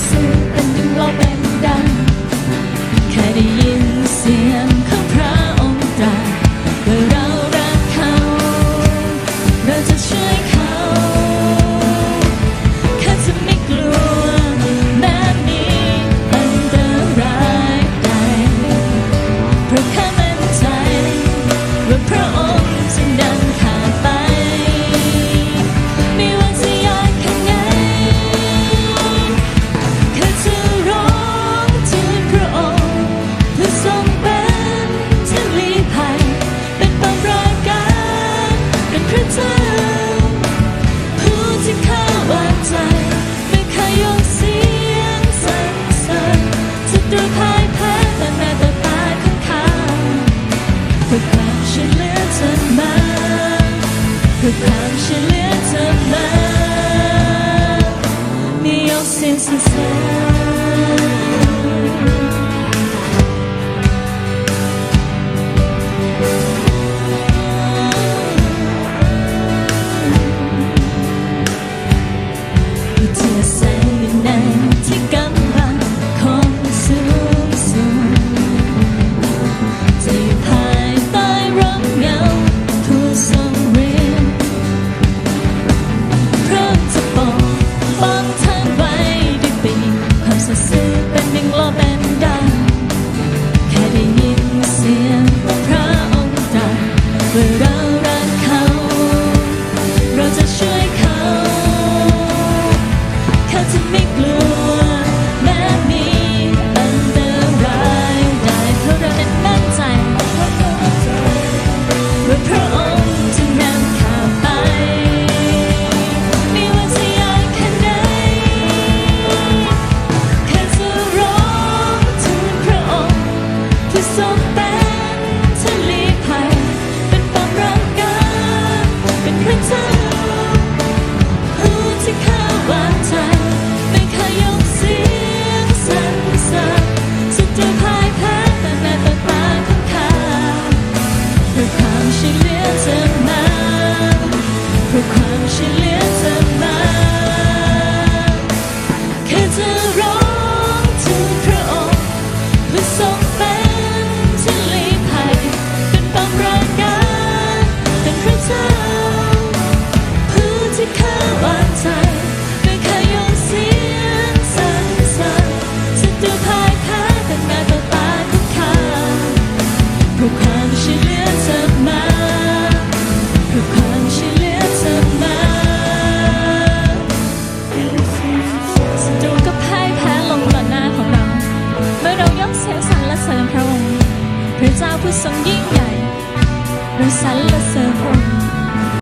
ซื่อเป็นดึงเราเป็นดังแค่ได้ยินเสียงของพระองค์ตรัสว่าเรารักเขาเราจะช่วยเขาแค่จะไม่กลัวแม้มีอันตรายใดเพราะแค่มั่นใจว่าพระองค์จะนำข้าไปไม่ว่าจะยากแค่ไหนแค่จะร้องทูลพระองค์เพื่อทรงเป็นที่ลี้ภัยเป็นบำราการเป็นพระเจ้าผู้ที่ข้าวางใจไม่เคยยกเสียงสรรเสริญศัตรูพ่ายแพ้ต่อหน้าต่อตาของเขาเพื่อความช่วยเหลือเธอมาเพื่อความช่วยเหลือเธอมานี่ยกเสียงสรรเสริญเธอใส่ในที่กำบังของสูงสูงจะอยู่ภายใต้ร่มเงาผู้ทรงฤทธิ์พระองค์จะปกป้องท่านไว้ด้วยปีกความสัตย์ซื่อเป็นดิ่งโลเป็นดังแค่ได้ยินเสียงของพระองค์ตรัสว่าเรารักเขาเราจะช่วยเขาเขาจะไม่กลัวแม้มีอันตรายใดเพราะเรานั้นมั่นใจว่าพระองค์จะนำข้าไปไม่ว่าจะยากแค่ไหนแค่จะร้องทูลพระองค์ที่ทรงเป็นที่ลี้ภัยเป็นบำราการเป็นพระเจ้าผู้ที่ข้าวางใจไม่เคยยกเสียงสรรเสริญศัตรูพ่ายแพ้ต่อหน้าต่อตาของเขาเพื่อความช่วยเหลือเธอมาเพื่อความช่วยเหลือเธอมาแค่จะร้องทูลพระองค์เพื่อทรงเป็นที่ลี้ภัยเป็นบำราการเป็นพระเจ้าผู้ที่ข้าวางใจไม่เคยยกเสียงสรรเสริญศัตรูพ่ายแพ้ต่อหน้าต่อตาของเขาเพื่อความช่วยเหลือเธอมาเพื่อความช่วยเหลือเธอมาศัตรูก็พ่ายแพ้ลงต่อหน้าของเราเมื่อเรายกเสียงสรรเสริญพระองค์พระเจ้าผู้ทรงยิ่งใหญ่เราสรรเสริญพระองค์